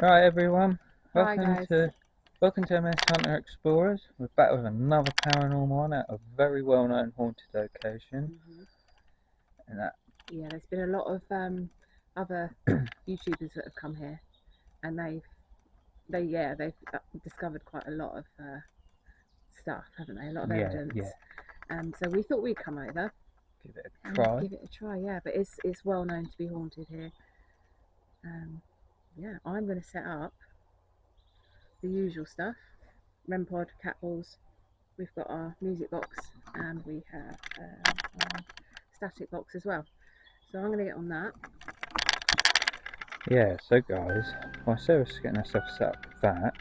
Right, everyone. Hi Welcome guys. to MS Hunter Explorers. We're back with another paranormal one at a very well-known haunted location. And that, Yeah, there's been a lot of other YouTubers that have come here, and they've discovered quite a lot of stuff, haven't they? A lot of evidence. So we thought we'd come over, give it a try. give it a try. Yeah, but it's well known to be haunted here. Yeah, I'm going to set up the usual stuff: rempod, catballs. We've got our music box, and we have our static box as well. So I'm going to get on that. Yeah, so guys, while Sarah's getting herself set up with that,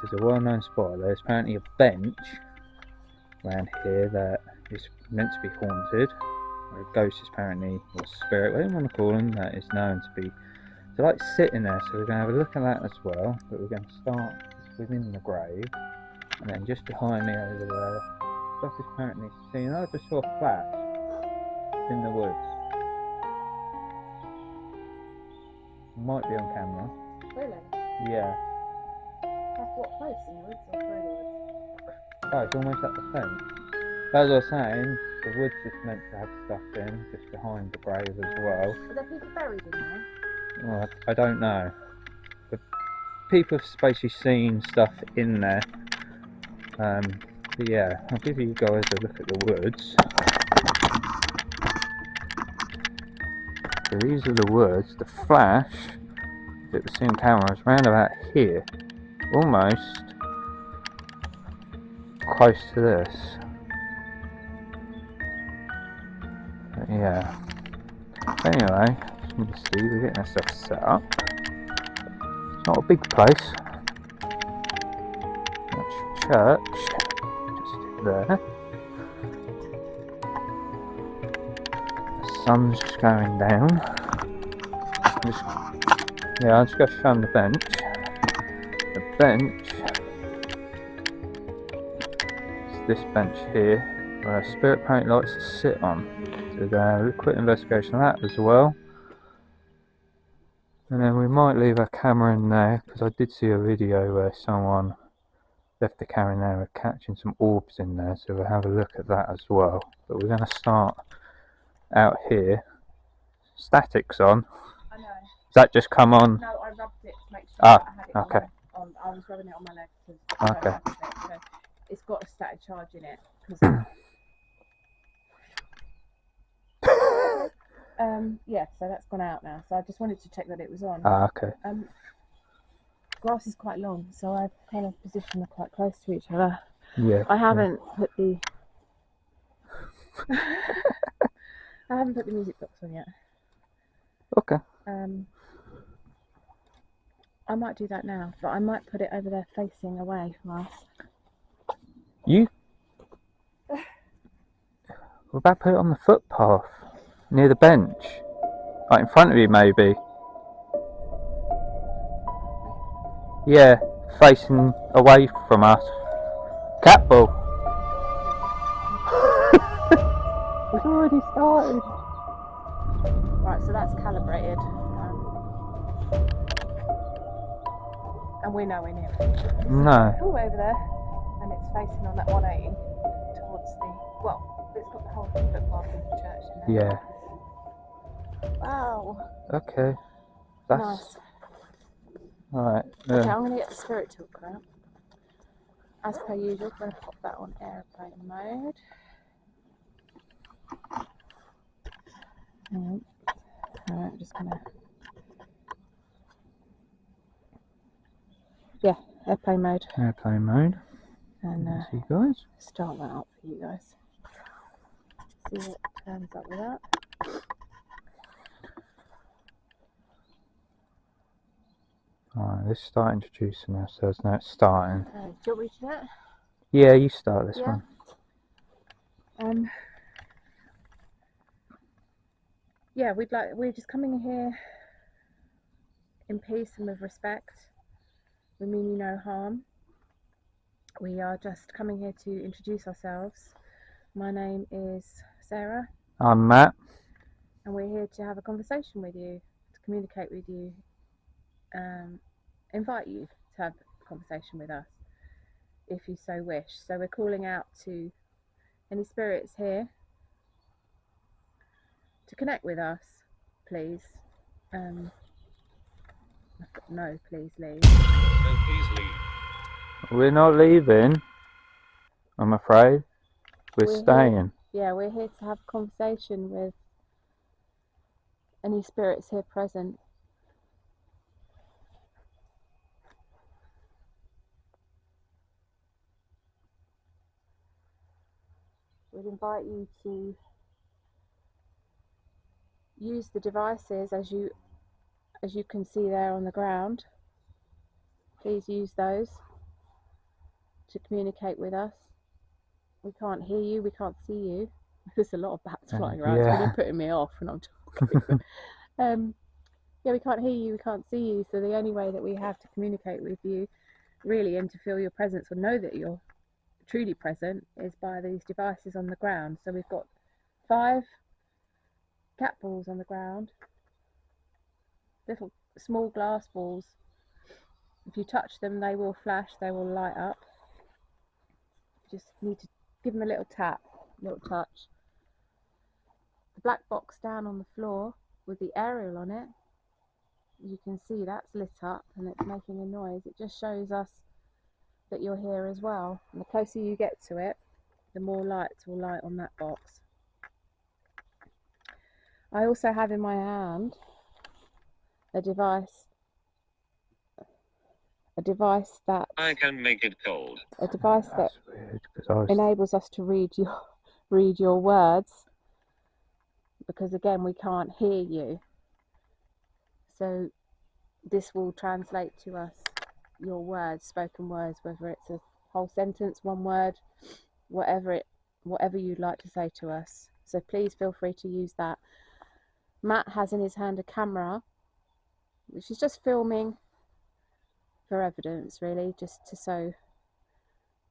this is a well-known spot. There's apparently a bench around here that is meant to be haunted. Or a ghost is apparently, or spirit, whatever you want to call them, that is known to be. So like sitting there, so we're going to have a look at that as well, but we're going to start within the grave, and then just behind me over there, stuff is apparently seen. I just saw a flash in the woods. Might be on camera. Really? Yeah. That's what place in the woods or through the woods? Oh, it's almost at the fence. But as I was saying, the woods is meant to have stuff in, just behind the grave as well. Are there people buried in there? Well, I don't know. But people have basically seen stuff in there. But yeah, I'll give you guys a look at the woods. So these are the woods. The flash that was seen on camera is round about here. Almost close to this. But yeah. Anyway, as you can see, we're getting ourselves set up. It's not a big place. That's church. Just there. The sun's just going down. I'm just going to show them the bench. The bench is this bench here, where a spirit apparently likes to sit on. So we're going to have a quick investigation of that as well. And then we might leave our camera in there, because I did see a video where someone left the camera in there catching some orbs in there, so we'll have a look at that as well. But we're going to start out here. Static's on. I know. Does that just come on? No, I rubbed it to make sure I had it okay. on. I was rubbing it on my leg because Okay. so it's got a static charge in it. Yeah, so that's gone out now. So I just wanted to check that it was on. Okay. Grass is quite long, so I've kind of positioned them quite close to each other. Yeah. I haven't put the I haven't put the music box on yet. Okay. I might do that now, but I might put it over there facing away from us. What about put it on the footpath near the bench, like in front of you, maybe? Yeah, facing away from us. Catball. It's already started. Right, so that's calibrated, and we're nowhere near it. No. All over there, and it's facing on that 180 towards the. Well, it's got the whole footpath of the church in there. Yeah. Wow. Okay. That's Nice. alright. Okay, I'm going to get the spirit talker out. As per usual, I'm going to pop that on airplane mode. Alright, I'm just going to. Yeah, airplane mode. Airplane mode. And see you guys. Start that up for you guys. See what turns up with that. Alright, let's start introducing ourselves now. It's starting. Do you want me to do that? Yeah, you start this one. Yeah, we're just coming here in peace and with respect. We mean you no harm. We are just coming here to introduce ourselves. My name is Sarah. I'm Matt. And we're here to have a conversation with you, to communicate with you invite you to have a conversation with us if you so wish. So we're calling out to any spirits here to connect with us, please. No, please leave. No, please leave. We're not leaving, I'm afraid. We're staying. Yeah, we're here to have a conversation with any spirits here present. We'd invite you to use the devices as you can see there on the ground. Please use those to communicate with us. We can't hear you, we can't see you. There's a lot of bats flying around. Yeah. It's really putting me off when I'm talking. Yeah, we can't hear you, we can't see you, so the only way that we have to communicate with you, really, and to feel your presence or know that you're truly present, is by these devices on the ground. So we've got 5 cat balls on the ground, little small glass balls. If you touch them, they will flash, they will light up. You just need to give them a little tap, a little touch. The black box down on the floor with the aerial on it, you can see that's lit up and it's making a noise. It just shows us that you're here as well. And the closer you get to it, the more lights will light on that box. I also have in my hand a device that I can make it cold. That's weird, because enables us to read your words, because again we can't hear you. So this will translate to us your words, spoken words, whether it's a whole sentence, one word, whatever you'd like to say to us. So please feel free to use that. Matt has in his hand a camera, which is just filming for evidence, really, just so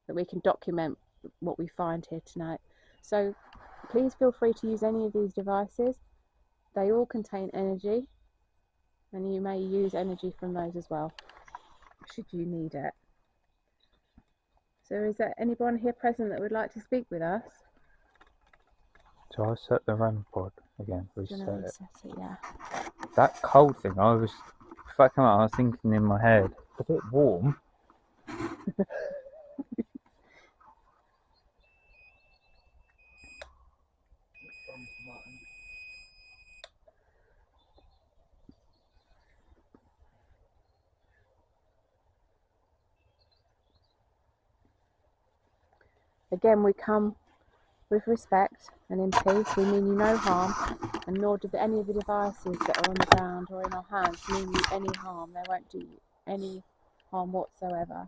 that we can document what we find here tonight. So please feel free to use any of these devices. They all contain energy, and you may use energy from those as well, should you need it. So is there anyone here present that would like to speak with us? So I set the rempod again, reset Reset it. it, yeah. That cold thing, before I came out, I was thinking in my head, a bit warm. Again, we come with respect and in peace. We mean you no harm, and nor do any of the devices that are on the ground or in our hands mean you any harm. They won't do you any harm whatsoever.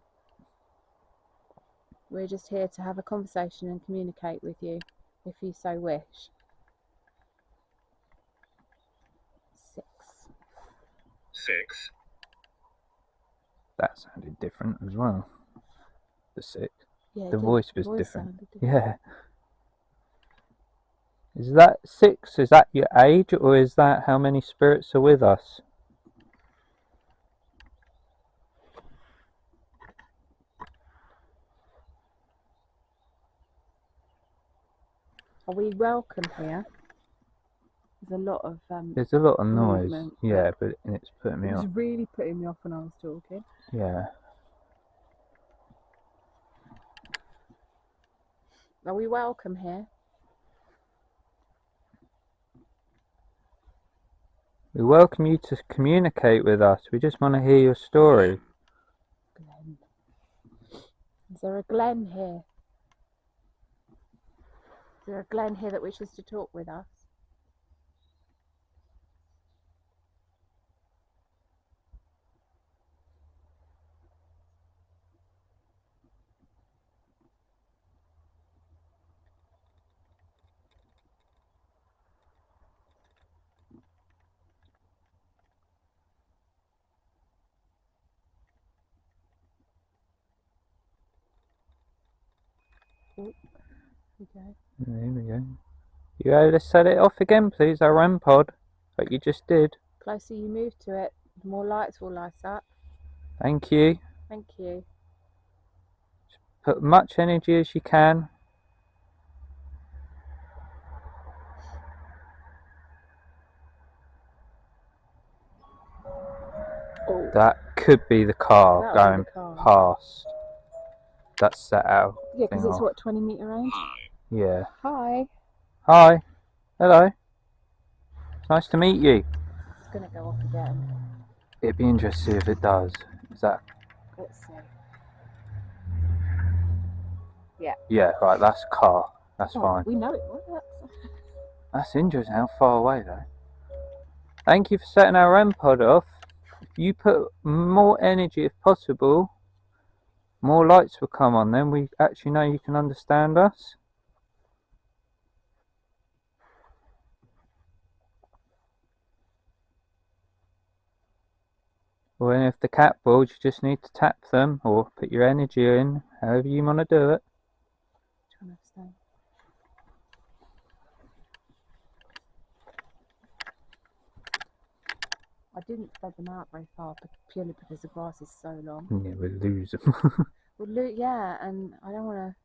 We're just here to have a conversation and communicate with you, if you so wish. 6. That sounded different as well. The 6. Yeah, The voice was different. different. Yeah. Is that 6? Is that your age, or is that how many spirits are with us? Are we welcome here? There's a lot of There's a lot of noise. movement, Yeah, but it's putting me it off. was really putting me off when I was talking. Yeah. Are we welcome here? We welcome you to communicate with us. We just want to hear your story. Glenn. Is there a Glenn here? Is there a Glenn here that wishes to talk with us? Oh, okay. There we go. You able to set it off again, please, our rempod, like you just did? Closer you move to it, The more lights will light up. Thank you. Thank you. Put much energy as you can. Oh, That could be the car that'll going be the car. past. That's set out. Yeah, because thing it's off. what, 20-metre range? Hi. Yeah. Hi. Hi. Hello. It's nice to meet you. It's going to go off again. It'd be interesting if it does. Is that? Let's see. Yeah. Yeah, right, that's a car. That's Oh, fine. we know it works. That's interesting how far away though. Thank you for setting our rempod off. If you put more energy if possible, more lights will come on, then we actually know you can understand us. Or if the catballs, you just need to tap them or put your energy in, however you want to do it. Trying to understand. I didn't spread them out very far, purely because the grass is so long. Yeah, we'll lose them. Well, yeah, and I don't want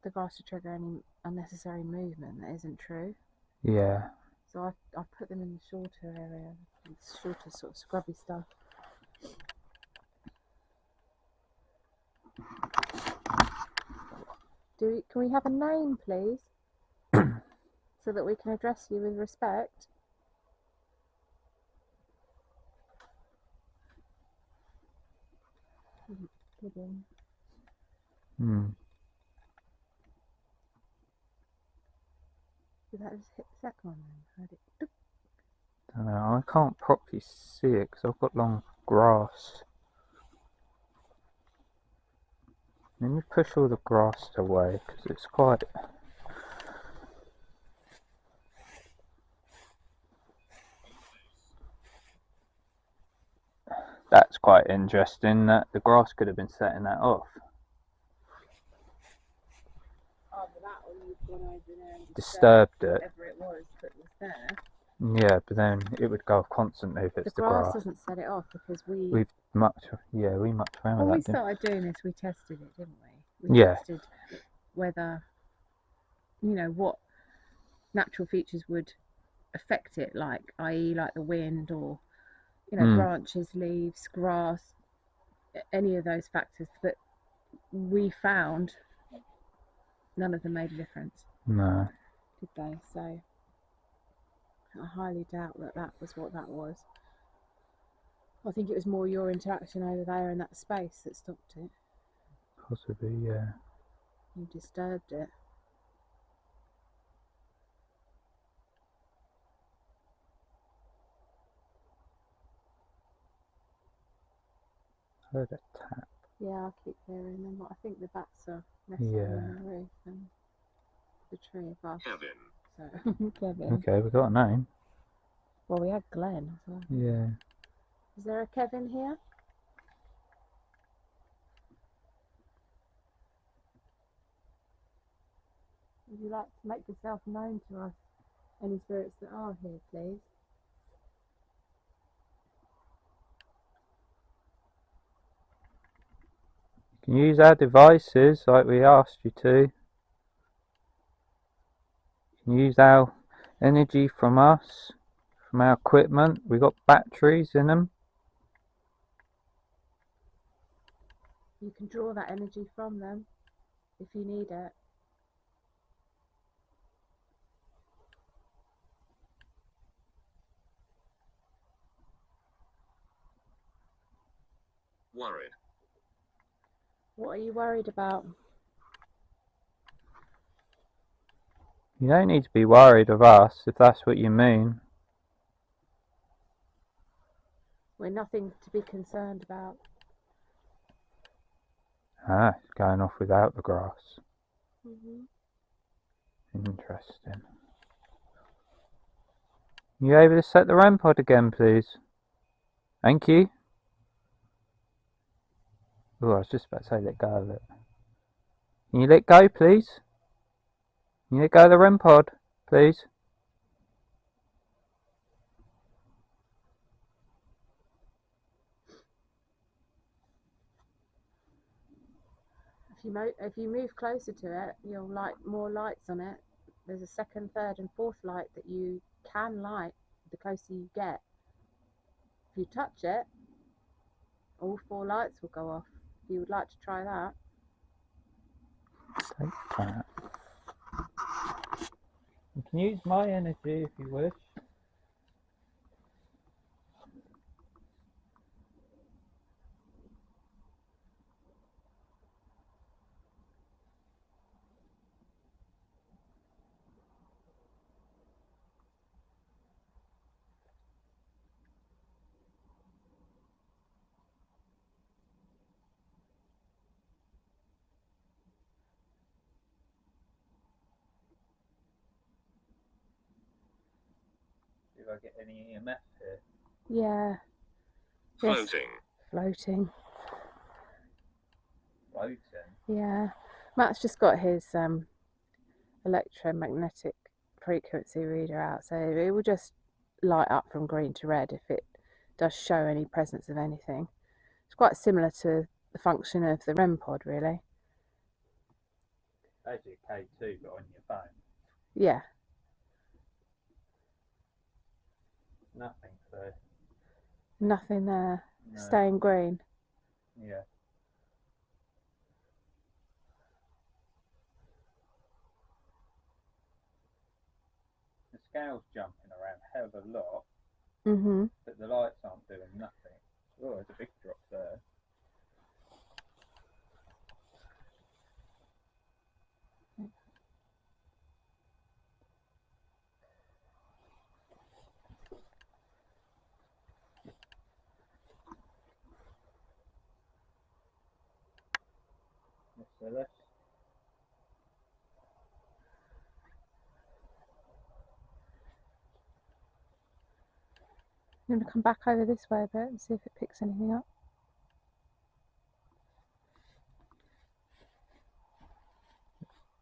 the grass to trigger any unnecessary movement that isn't true. Yeah. So I put them in the shorter area, shorter sort of scrubby stuff. Can we have a name, please? So that we can address you with respect? Hmm. Did that just hit the second one then? Heard it. I don't know, I can't properly see it because I've got long grass. Let me push all the grass away because it's quite... That's quite interesting that the grass could have been setting that off. Either that or you've gone over there and Disturbed it. whatever it was that was there. Yeah, but then it would go off constantly if it's The grass doesn't set it off because we mucked around when with we that, didn't started doing this, we tested it, didn't we? We Yeah. tested whether, what natural features would affect it, like, i.e., like the wind or, branches, leaves, grass, any of those factors. But we found none of them made a difference. No. Did they? So I highly doubt that was what that was. I think it was more your interaction over there in that space that stopped it. Possibly, yeah. You disturbed it. Heard a tap. Yeah, I keep hearing them, but I think the bats are nesting in the roof and the tree above. Kevin. So, Kevin. Okay, we got a name. Well, we had Glenn as well. Yeah. Is there a Kevin here? Would you like to make yourself known to us? Any spirits that are here, please? You can use our devices like we asked you to. You can use our energy from us, from our equipment. We got batteries in them. You can draw that energy from them if you need it. Worried. What are you worried about? You don't need to be worried of us, if that's what you mean. We're nothing to be concerned about. Ah, it's going off without the grass. Mm-hmm. Interesting. You able to set the rempod again, please? Thank you. Oh, I was just about to say let go of it. Can you let go, please? Can you let go of the rempod, please? if you move closer to it, you'll light more lights on it. There's a second, third, and fourth light that you can light the closer you get. If you touch it, all 4 lights will go off. If you would like to try that. Take that. You can use my energy if you wish. See if I get any EMF here. Yeah. Yes. Floating. Floating. Floating. Yeah. Matt's just got his electromagnetic frequency reader out, so it will just light up from green to red if it does show any presence of anything. It's quite similar to the function of the rempod, really. Basically K2 but on your phone. Yeah. Nothing, so Nothing there. no. Staying green. Yeah. The scale's jumping around a hell of a lot, but the lights aren't doing nothing. Oh, there's a big drop there. So let's I'm going to come back over this way a bit and see if it picks anything up.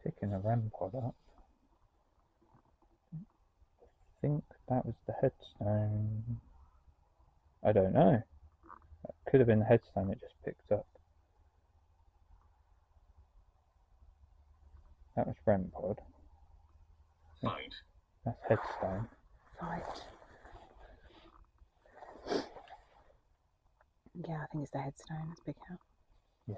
picking a rempod up. I think that was the headstone. I don't know. That could have been the headstone it just picked up. That was rempod. Fight. That's headstone. Fight. Yeah, I think it's the headstone. It's big out. Yeah.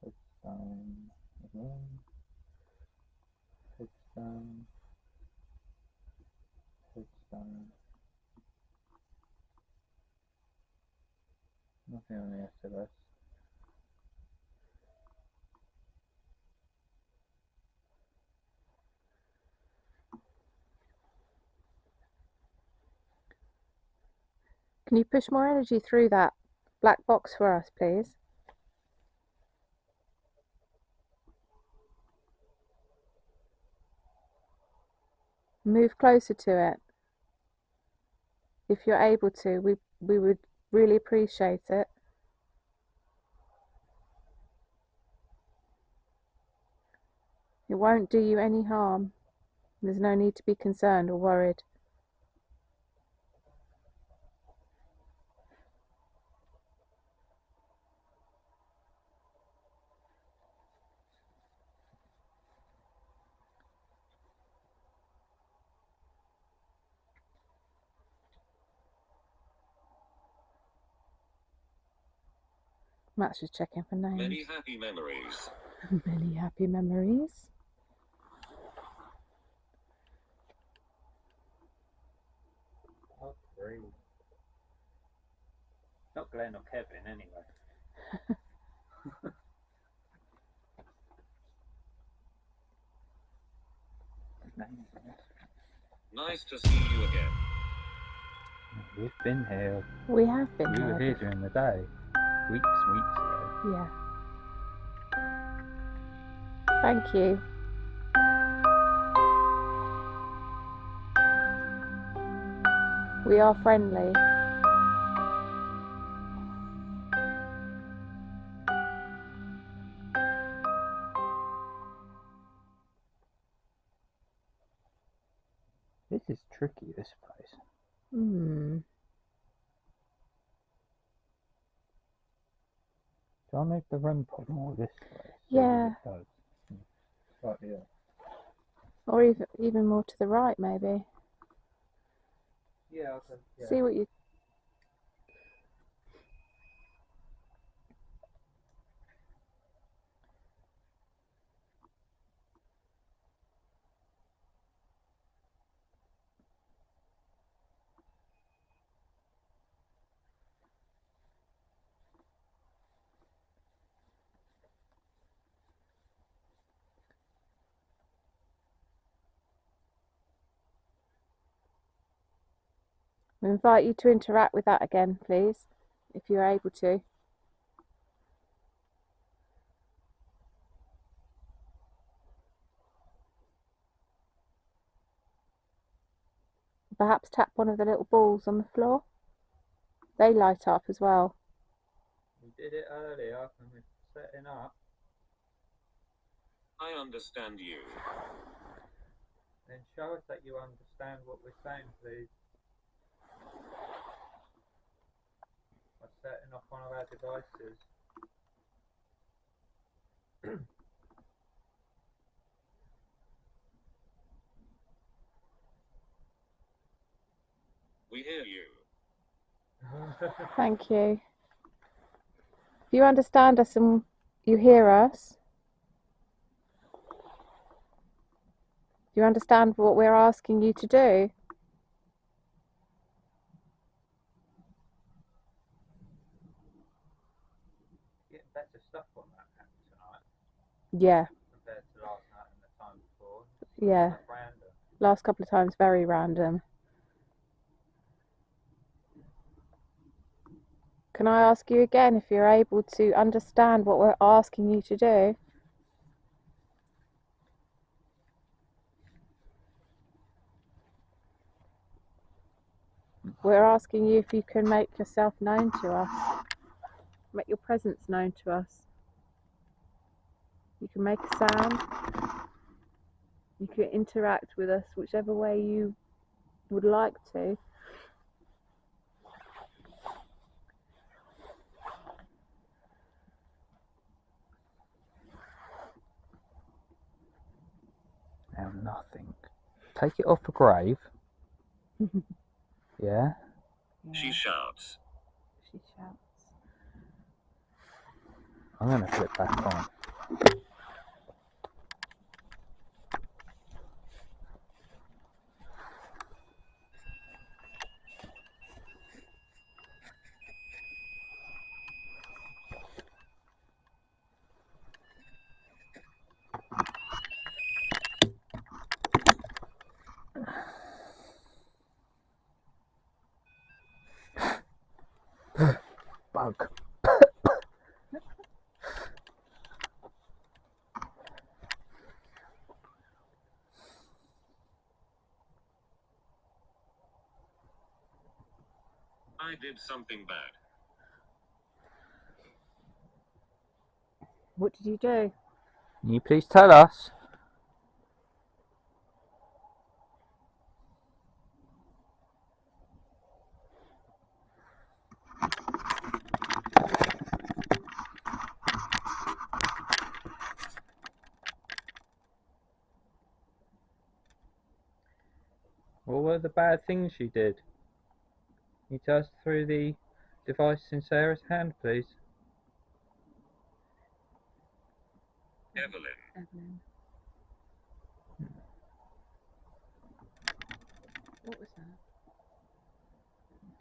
Headstone again. Headstone. Headstone. Nothing on the SLS. Can you push more energy through that black box for us, please? Move closer to it. If you're able to, we would really appreciate it. It won't do you any harm. There's no need to be concerned or worried. Matt's just checking for names. Many happy memories. Many happy memories. Oh, great. Not Glenn or Kevin, anyway. Nice to see you again. We've been here. We have been We here. were here during the day. Weeks ago. Yeah. Thank you. We are friendly. This is tricky, this place. Hmm. Shall I move the rempod more this way? Yeah. Slightly up. Or even more to the right, maybe. Yeah, yeah. See what you... We invite you to interact with that again, please, if you're able to. Perhaps tap one of the little balls on the floor. They light up as well. We did it earlier when we were setting up. I understand you. Then show us that you understand what we're saying, please. By setting off one of our devices. We hear you. Thank you. If you understand us and you hear us, do you understand what we're asking you to do? Getting better stuff on that app tonight Yeah, compared to last night and the time before. yeah. It's random. Last couple of times, very random. Can I ask you again if you're able to understand what we're asking you to do? We're asking you if you can make yourself known to us. Make your presence known to us. You can make a sound. You can interact with us whichever way you would like to. Now nothing. Take it off the grave. Yeah. She shouts. She shouts. I'm gonna put it back on. Bug. I did something bad. What did you do? Can you please tell us? What were the bad things you did? Can you tell us through the device in Sarah's hand, please? Evelyn. Evelyn. What was that?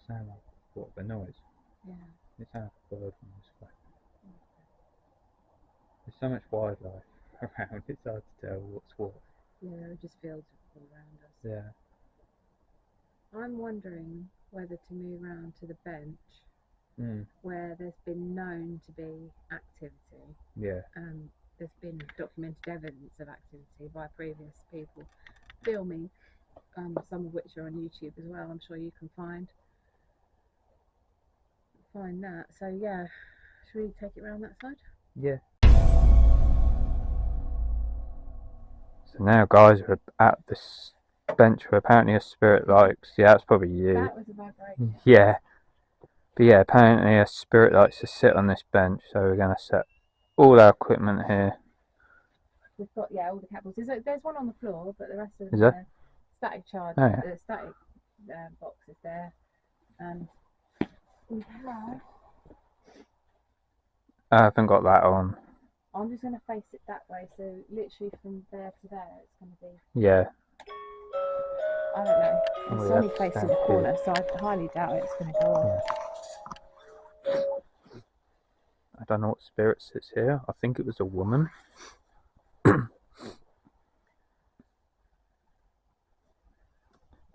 Sound like what, the noise? Yeah. It sounds like a bird from this way. There's so much wildlife around, it's hard to tell what's what. Yeah, there are just fields all around us. Yeah. I'm wondering whether to move around to the bench Mm. where there's been known to be activity. Yeah. There's been documented evidence of activity by previous people filming, some of which are on YouTube as well. I'm sure you can find that. So yeah, should we take it around that side? Yeah. So now, guys, we're at this bench where apparently a spirit likes. Yeah, that's probably you. That was a vibration. Yeah. But yeah, apparently a spirit likes to sit on this bench, so we're going to set all our equipment here. We've got, yeah, all the catballs. There's one on the floor, but the rest of Is them there? static charge, Oh, yeah. the static box is there. And we have. I haven't got that on. I'm just going to face it that way, so literally from there to there, it's going to be. Yeah. I don't know. Oh, It's yeah, only facing stand the here. corner, so I highly doubt it's going to go off. Yeah. I don't know what spirit sits here. I think it was a woman.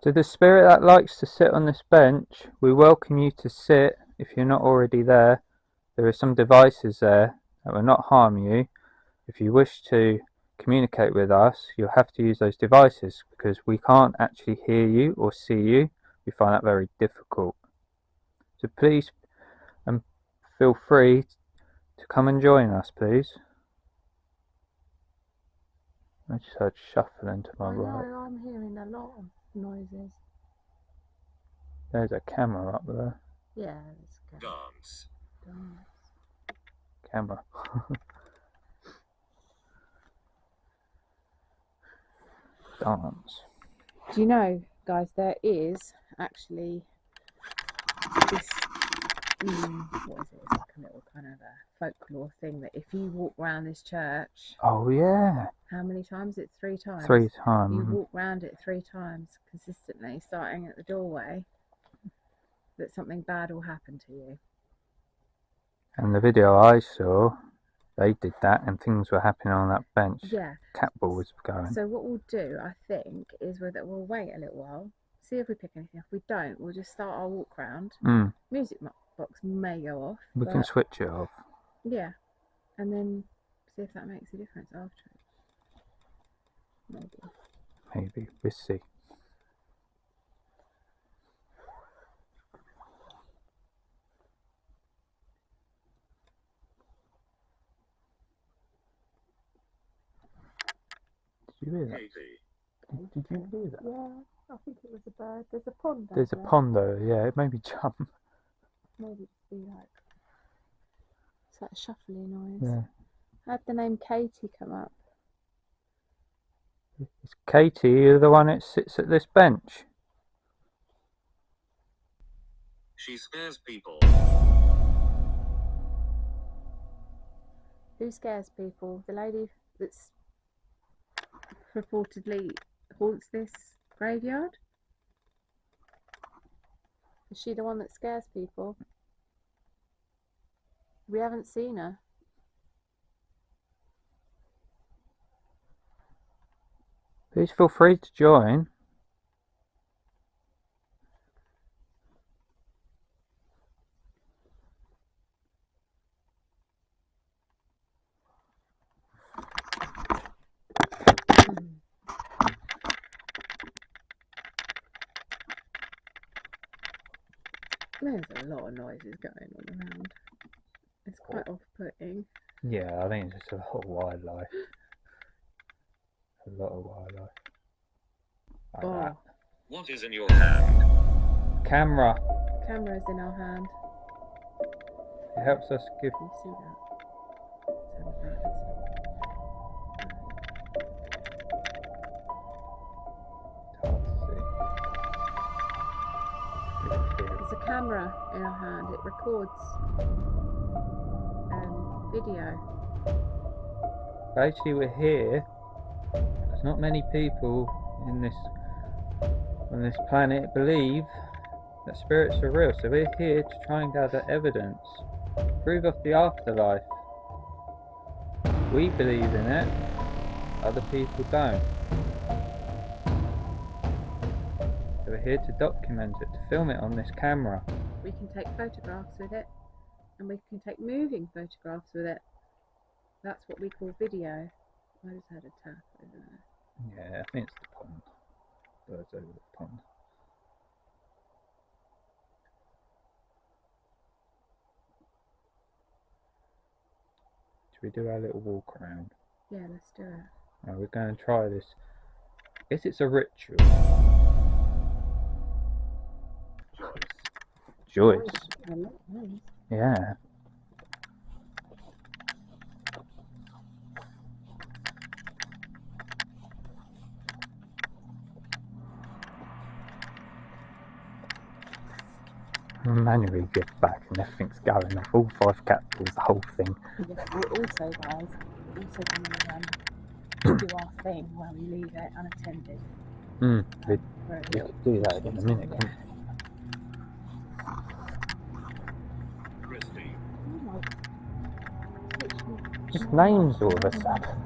To the spirit that likes to sit on this bench, we welcome you to sit if you're not already there. There are some devices there that will not harm you. If you wish to communicate with us, you'll have to use those devices because we can't actually hear you or see you. We find that very difficult. So please feel free to come and join us, please. I just heard shuffling to my right. know, I'm hearing a lot of noises. There's a camera up there. Yeah, it's good. Dance. Camera. Dance. Do you know, guys, there is actually this, what is it? It's like a little kind of a folklore thing that if you walk around this church, Oh yeah. how many times? It's 3 times. 3 times. You walk round it 3 times consistently, starting at the doorway, that something bad will happen to you. And the video I saw, they did that and things were happening on that bench. Yeah. Catball was going. So what we'll do, I think, is we'll wait a little while, see if we pick anything up. If we don't, we'll just start our walk round. Music box may go off. We can switch it off. Yeah. And then see if that makes a difference after it. Maybe. We'll see. Did you hear that? Did you hear that? Yeah, I think it was a bird. There's a pond there. There's a pond though, yeah, it made me jump. Maybe just be like, it's that shuffly noise. Yeah. How'd the name Katie come up? Is Katie the one that sits at this bench? She scares people. Who scares people? The lady that's reportedly haunts this graveyard? Is she the one that scares people? We haven't seen her. Please feel free to join. There's a lot of noises going on around. It's quite off-putting. Yeah, I think it's just a lot of wildlife. A lot of wildlife. Like that. What is in your hand? Camera. Camera's in our hand. It helps us give. Can you see that? Let's have a look. There's a camera in our hand. It records video. Basically, we're here. There's not many people on this planet believe that spirits are real, so we're here to try and gather evidence, prove of the afterlife. We believe in it, other people don't. So we're here to document it, to film it on this camera. We can take photographs with it, and we can take moving photographs with it. That's what we call video. I just heard a tap over there. Yeah, I think it's the pond. Birds over the pond. Should we do our little walk around? Yeah, let's do it. Now we're going to try this. I guess it's a ritual. Joyce. a lot of those. Yeah. Manually get back and everything's going off. All 5 catballs, the whole thing. Yeah, we're also, guys, we're also going to do our thing where we leave it unattended. We for a could little do that in a short minute, time, couldn't Christy. Oh my, literally, we? Just names all of a sudden.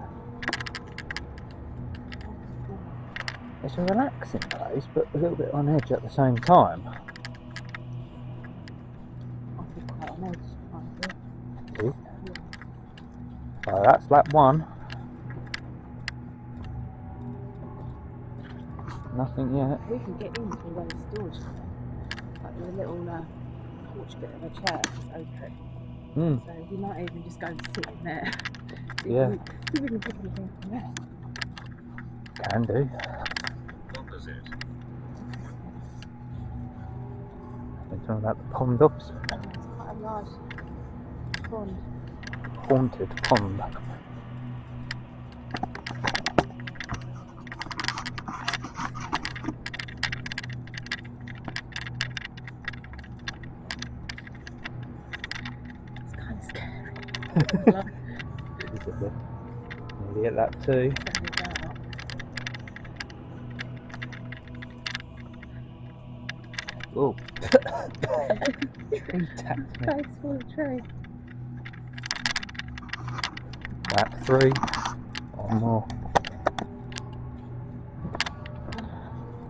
It's a relaxing place, but a little bit on edge at the same time. I feel quite on edge, I feel. See? Yeah. So that's lap 1. Nothing yet. We can get in through those doors, you know. Like the little porch bit of a church is open. So we might even just go and sit in there. Yeah. See if we can pick anything from there. Can do. Opposite. We're talking about the pond opposite. It's quite a large pond. Haunted pond. It's kind of scary. Like, Is it? Nearly at that too. very dark. Oh. Tree tapped me. Face full of tree. Lap 3. One more.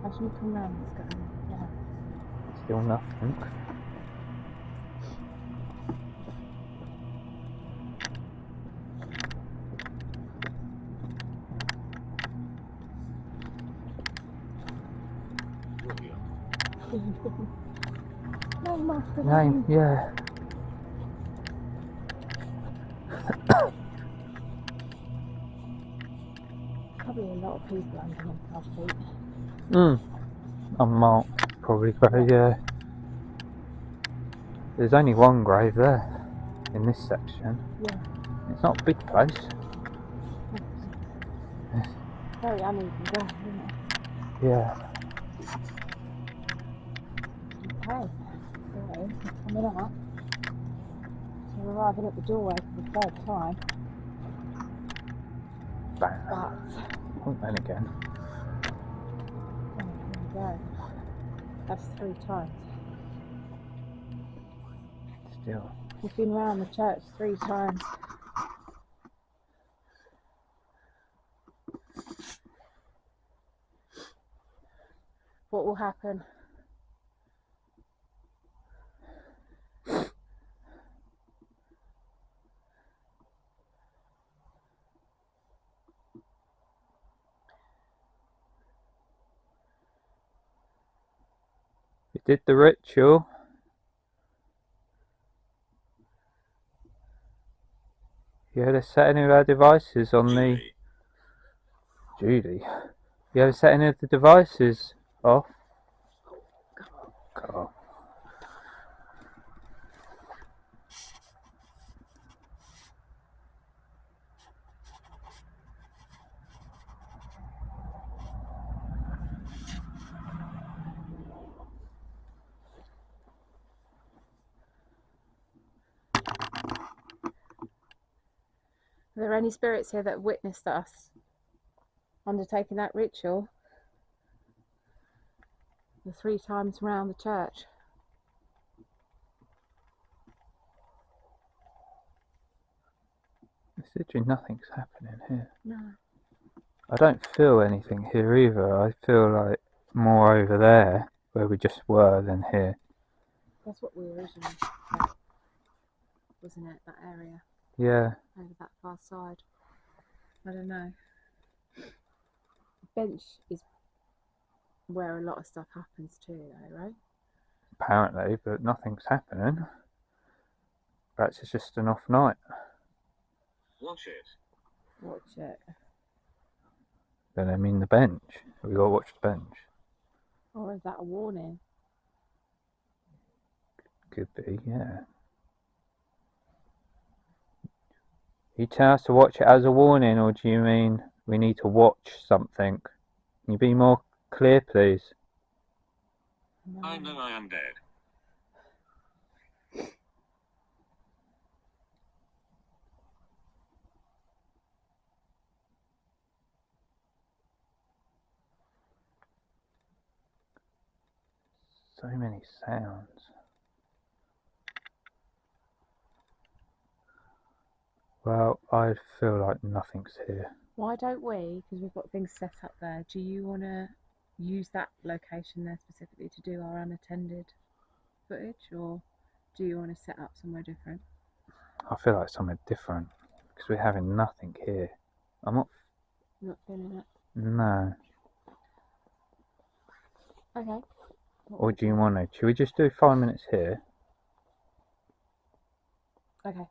As you come round, it's going, yeah. Still nothing. William. Name after Name, yeah. Probably a lot of people underneath our feet. Unmarked, probably grave, yeah. There's only one grave there in this section. Yeah. It's not a big place. Very uneven ground, isn't it? Yeah. Okay. So, coming up. So we're arriving at the doorway for the 3rd time. Bang. But, Oh, then again. oh, here we go. That's 3 times. Still. We've been around the church 3 times. What will happen? We did the ritual. You had a setting of our devices on the... Judy. You had a setting of the devices off. God. Are there any spirits here that witnessed us undertaking that ritual the 3 times round the church? Literally nothing's happening here. No. I don't feel anything here either. I feel like more over there where we just were than here. That's what we originally said, wasn't it? That area Yeah. over that far side. I don't know. The bench is where a lot of stuff happens too, though, right? Apparently, but nothing's happening. Perhaps it's just an off night. Watch it. Watch it. Then I mean the bench. We gotta watch the bench. Or is that a warning? Could be, yeah. You tell us to watch it as a warning, or do you mean we need to watch something? Can you be more clear, please? I know I am dead. So many sounds. Well, I feel like nothing's here. Why don't we, because we've got things set up there, do you want to use that location there specifically to do our unattended footage, or do you want to set up somewhere different? I feel like somewhere different because we're having nothing here. I'm not. Not feeling it. No. Okay. Or do you want to? Should we just do 5 minutes here? Okay.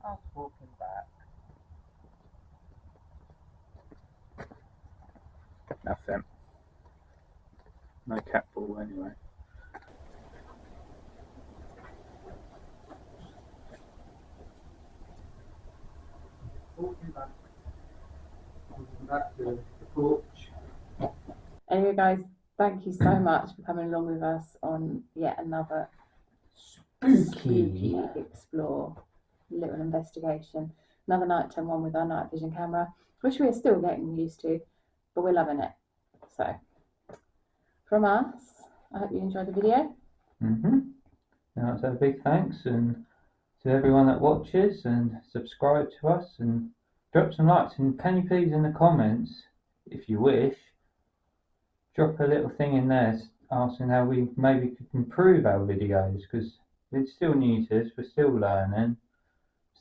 Us walking back. Nothing. No catball anyway. Walking back. Walking back to the porch. Anyway, guys, thank you so much for coming along with us on yet another spooky explore, little investigation. Another nighttime one with our night vision camera, which we are still getting used to, but we're loving it. So, from us, I hope you enjoyed the video. Now, it's a big thanks and to everyone that watches and subscribe to us and drop some likes. And can you please, in the comments, if you wish, drop a little thing in there asking how we maybe could improve our videos, because it's still new to us, we're still learning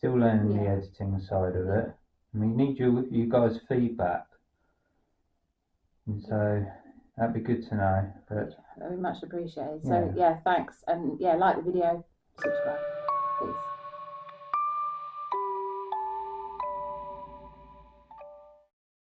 the editing side of it, and we need you guys' feedback, and so that'd be good to know. But Very much appreciated. So yeah, thanks, and yeah, like the video, subscribe, please.